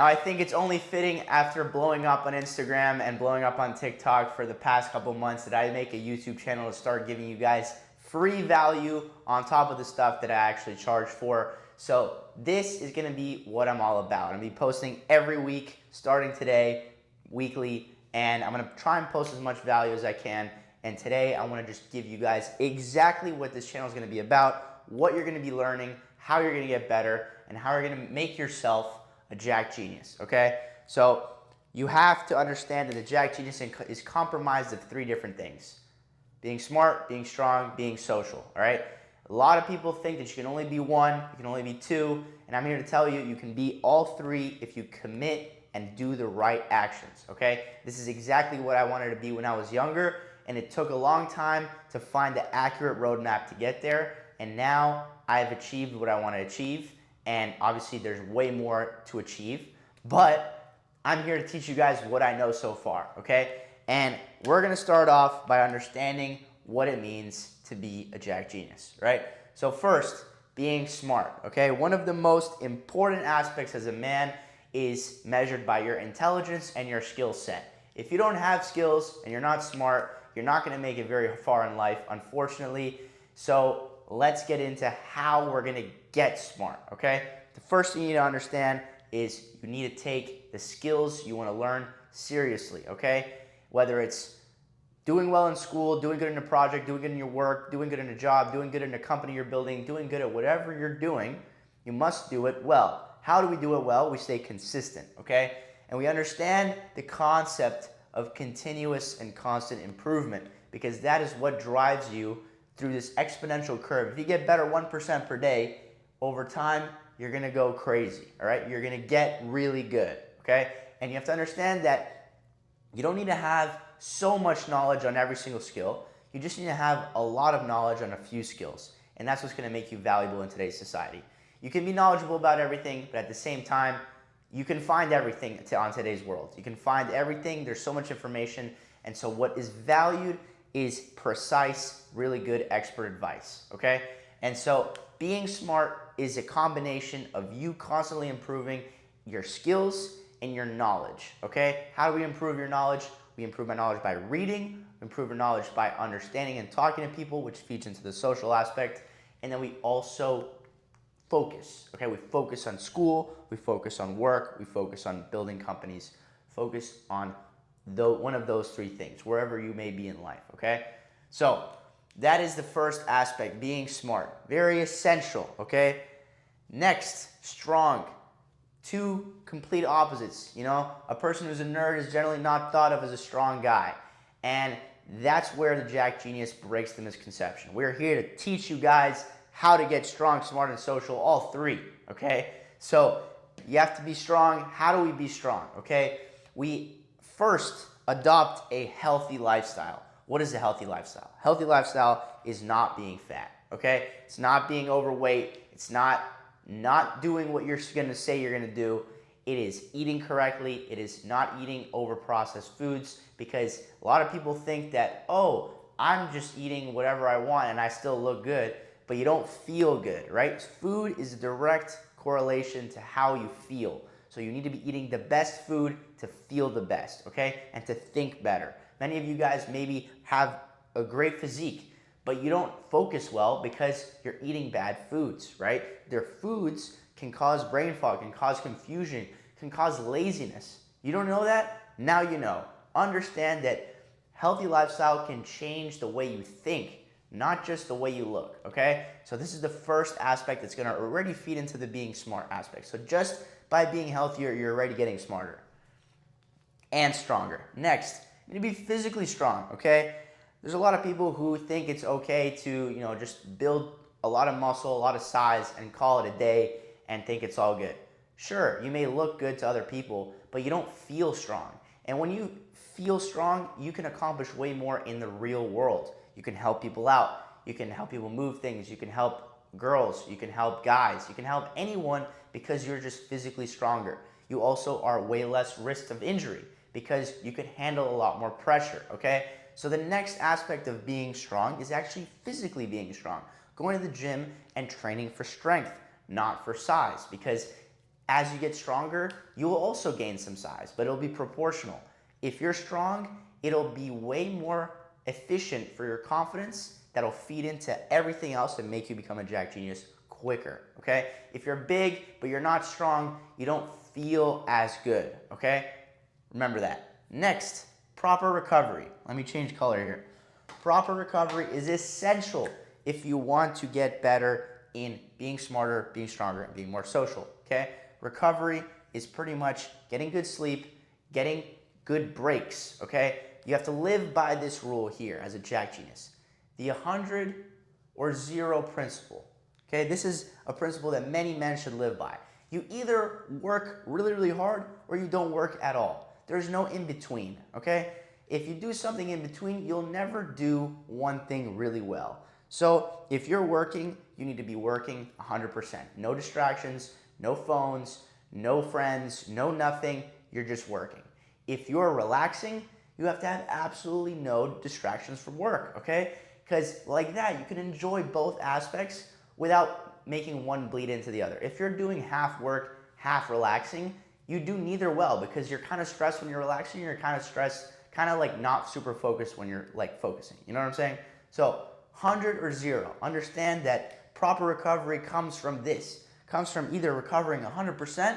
Now, I think it's only fitting after blowing up on Instagram and blowing up on TikTok for the past couple months that I make a YouTube channel to start giving you guys free value on top of the stuff that I actually charge for. So this is gonna be what I'm all about. I'm gonna be posting every week, starting today, weekly, and I'm gonna try and post as much value as I can. And today I wanna just give you guys exactly what this channel is gonna be about, what you're gonna be learning, how you're gonna get better, and how you're gonna make yourself a Jack Genius, okay? So you have to understand that the Jack Genius is comprised of three different things: being smart, being strong, being social, all right? A lot of people think that you can only be one, you can only be two, and I'm here to tell you, you can be all three if you commit and do the right actions, okay? This is exactly what I wanted to be when I was younger, and it took a long time to find the accurate roadmap to get there, and now I've achieved what I want to achieve. And obviously there's way more to achieve, but I'm here to teach you guys what I know so far, okay? And we're gonna start off by understanding what it means to be a Jack Genius, right? So first, being smart, okay? One of the most important aspects as a man is measured by your intelligence and your skill set. If you don't have skills and you're not smart, you're not gonna make it very far in life, unfortunately. So let's get into how we're gonna get smart, okay? The first thing you need to understand is you need to take the skills you wanna learn seriously, okay? Whether it's doing well in school, doing good in a project, doing good in your work, doing good in a job, doing good in a company you're building, doing good at whatever you're doing, you must do it well. How do we do it well? We stay consistent, okay? And we understand the concept of continuous and constant improvement, because that is what drives you through this exponential curve. If you get better 1% per day, over time, you're gonna go crazy, all right? You're gonna get really good, okay? And you have to understand that you don't need to have so much knowledge on every single skill. You just need to have a lot of knowledge on a few skills. And that's what's gonna make you valuable in today's society. You can be knowledgeable about everything, but at the same time, you can find everything on today's world. You can find everything, there's so much information, and so what is valued is precise, really good expert advice, okay? And so being smart is a combination of you constantly improving your skills and your knowledge, okay? How do we improve your knowledge? We improve our knowledge by reading, we improve our knowledge by understanding and talking to people, which feeds into the social aspect, and then we also focus, okay? We focus on school, we focus on work, we focus on building companies, focus on one of those three things, wherever you may be in life, okay? So that is the first aspect, being smart. Very essential, okay? Next, strong. Two complete opposites, you know? A person who's a nerd is generally not thought of as a strong guy. And that's where the Jack Genius breaks the misconception. We're here to teach you guys how to get strong, smart, and social, all three, okay? So you have to be strong. How do we be strong, okay? We first adopt a healthy lifestyle. What is a healthy lifestyle? Healthy lifestyle is not being fat, okay? It's not being overweight. It's not doing what you're gonna say you're gonna do. It is eating correctly. It is not eating over-processed foods, because a lot of people think that, oh, I'm just eating whatever I want and I still look good, but you don't feel good, right? Food is a direct correlation to how you feel. So you need to be eating the best food to feel the best, okay? And to think better. Many of you guys maybe have a great physique, but you don't focus well because you're eating bad foods, right? Their foods can cause brain fog, can cause confusion, can cause laziness. You don't know that? Now you know. Understand that healthy lifestyle can change the way you think, not just the way you look, okay? So this is the first aspect that's gonna already feed into the being smart aspect. So just by being healthier, you're already getting smarter and stronger. Next, you need to be physically strong, okay? There's a lot of people who think it's okay to, you know, just build a lot of muscle, a lot of size, and call it a day and think it's all good. Sure, you may look good to other people, but you don't feel strong. And when you feel strong, you can accomplish way more in the real world. You can help people out. You can help people move things. You can help girls. You can help guys. You can help anyone because you're just physically stronger. You also are way less risk of injury because you can handle a lot more pressure, okay? So the next aspect of being strong is actually physically being strong. Going to the gym and training for strength, not for size, because as you get stronger, you will also gain some size, but it'll be proportional. If you're strong, it'll be way more efficient for your confidence. That'll feed into everything else and make you become a Jack Genius quicker, okay? If you're big, but you're not strong, you don't feel as good, okay? Remember that. Next, proper recovery. Let me change color here. Proper recovery is essential if you want to get better in being smarter, being stronger, and being more social, okay? Recovery is pretty much getting good sleep, getting good breaks, okay? You have to live by this rule here as a Jack Genius. The 100 or 0 principle, okay? This is a principle that many men should live by. You either work really, really hard or you don't work at all. There's no in between, okay? If you do something in between, you'll never do one thing really well. So if you're working, you need to be working 100%. No distractions, no phones, no friends, no nothing. You're just working. If you're relaxing, you have to have absolutely no distractions from work, okay? Because like that, you can enjoy both aspects without making one bleed into the other. If you're doing half work, half relaxing, you do neither well because you're kind of stressed when you're relaxing, you're kind of stressed, kind of like not super focused when you're like focusing. You know what I'm saying? So 100 or 0. Understand that proper recovery comes from this. Comes from either recovering 100%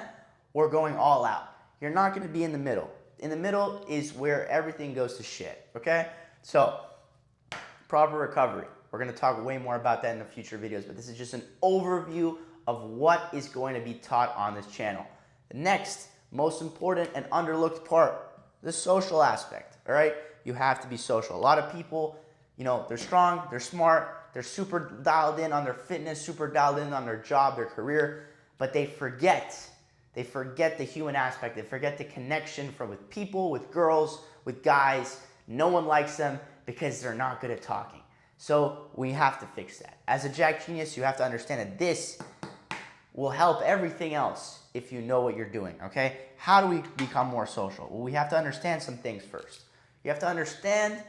or going all out. You're not going to be in the middle. In the middle is where everything goes to shit, okay? So, proper recovery. We're going to talk way more about that in the future videos, but this is just an overview of what is going to be taught on this channel. The next, most important and underlooked part, the social aspect, all right? You have to be social. A lot of people, you know, they're strong, they're smart, they're super dialed in on their fitness, super dialed in on their job, their career, but they forget the human aspect. They forget the connection with people, with girls, with guys. No one likes them because they're not good at talking. So we have to fix that. As a Jack Genius, you have to understand that this will help everything else if you know what you're doing, okay? How do we become more social? Well, we have to understand some things first. You have to understand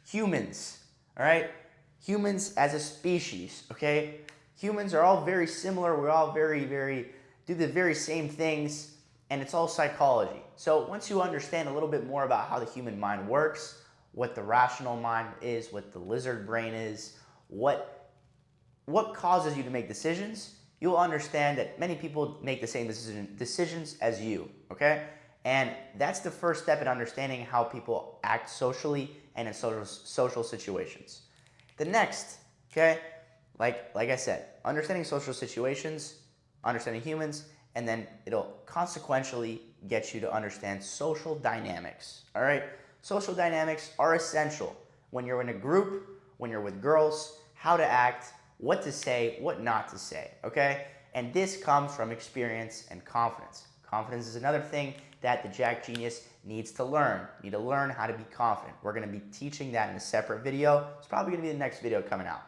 humans, all right? Humans as a species, okay? Humans are all very similar. We're all do the very same things, and it's all psychology. So once you understand a little bit more about how the human mind works, what the rational mind is, what the lizard brain is, what causes you to make decisions, you'll understand that many people make the same decisions as you, okay? And that's the first step in understanding how people act socially and in social situations. The next, okay, like I said, understanding social situations, understanding humans, and then it'll consequentially get you to understand social dynamics, all right? Social dynamics are essential when you're in a group, when you're with girls, how to act, what to say, what not to say, okay? And this comes from experience and confidence. Confidence is another thing that the Jack Genius needs to learn. You need to learn how to be confident. We're gonna be teaching that in a separate video. It's probably gonna be the next video coming out.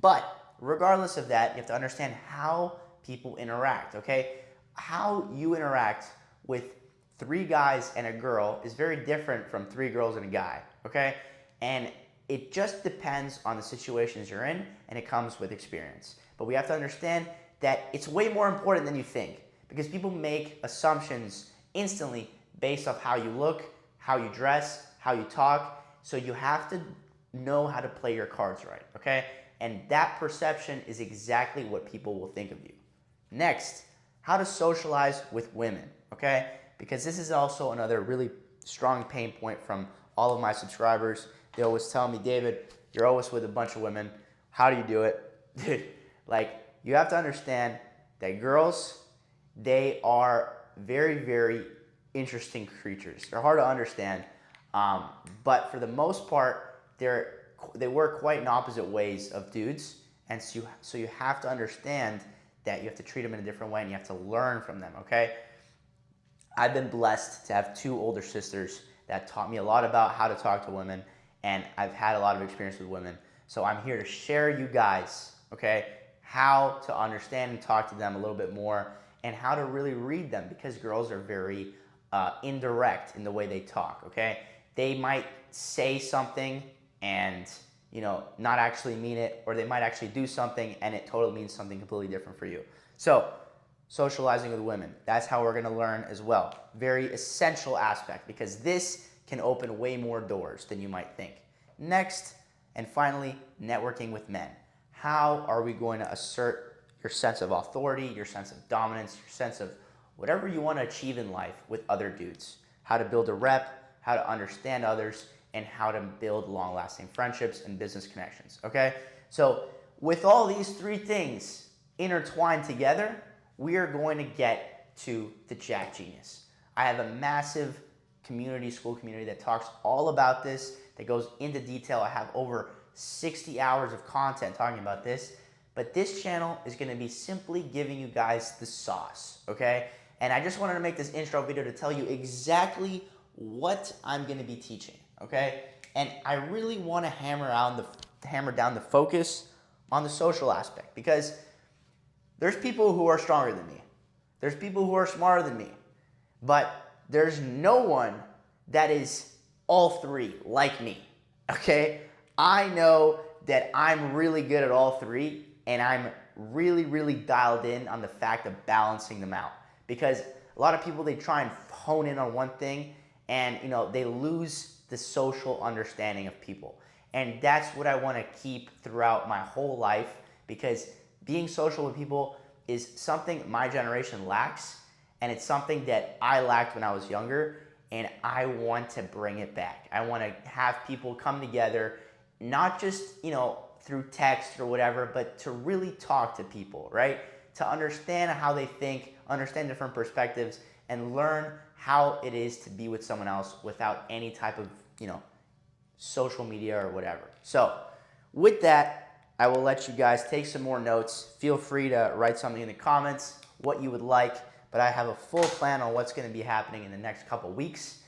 But regardless of that, you have to understand how people interact, okay? How you interact with 3 guys and a girl is very different from 3 girls and a guy, okay? And it just depends on the situations you're in, and it comes with experience. But we have to understand that it's way more important than you think, because people make assumptions instantly based off how you look, how you dress, how you talk. So you have to know how to play your cards right, okay? And that perception is exactly what people will think of you. Next, how to socialize with women, okay? Because this is also another really strong pain point from all of my subscribers. They always tell me, David, you're always with a bunch of women. How do you do it? Dude, like, you have to understand that girls, they are very, very interesting creatures. They're hard to understand, but for the most part, they work quite in opposite ways of dudes, and so you have to understand that you have to treat them in a different way, and you have to learn from them, okay? I've been blessed to have 2 older sisters that taught me a lot about how to talk to women, and I've had a lot of experience with women. So I'm here to share you guys, okay, how to understand and talk to them a little bit more, and how to really read them, because girls are very indirect in the way they talk, okay? They might say something and, you know, not actually mean it, or they might actually do something and it totally means something completely different for you. So socializing with women. That's how we're going to learn as well. Very essential aspect, because this can open way more doors than you might think. Next, and finally, networking with men. How are we going to assert your sense of authority, your sense of dominance, your sense of whatever you want to achieve in life with other dudes? How to build a rep, how to understand others, and how to build long-lasting friendships and business connections, okay? So with all these three things intertwined together, we are going to get to the Jack Genius. I have a massive community, Skool community, that talks all about this, that goes into detail. I have over 60 hours of content talking about this, but this channel is going to be simply giving you guys the sauce, okay? And I just wanted to make this intro video to tell you exactly what I'm going to be teaching, okay? And I really want to hammer down the focus on the social aspect, because there's people who are stronger than me. There's people who are smarter than me. But there's no one that is all three like me, okay? I know that I'm really good at all three, and I'm really, really dialed in on the fact of balancing them out. Because a lot of people, they try and hone in on one thing, and they lose the social understanding of people. And that's what I want to keep throughout my whole life, because being social with people is something my generation lacks, and it's something that I lacked when I was younger, and I want to bring it back. I want to have people come together, not just, through text or whatever, but to really talk to people, right? To understand how they think, understand different perspectives, and learn how it is to be with someone else without any type of, social media or whatever. So with that, I will let you guys take some more notes. Feel free to write something in the comments, what you would like, but I have a full plan on what's going to be happening in the next couple weeks.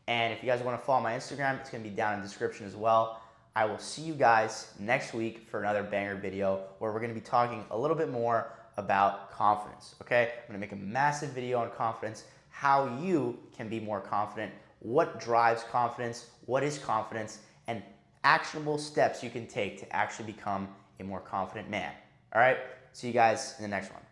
And if you guys want to follow my Instagram, it's going to be down in the description as well. I will see you guys next week for another banger video where we're going to be talking a little bit more about confidence, okay? I'm going to make a massive video on confidence, how you can be more confident, what drives confidence, what is confidence, and actionable steps you can take to actually become a more confident man. All right? See you guys in the next one.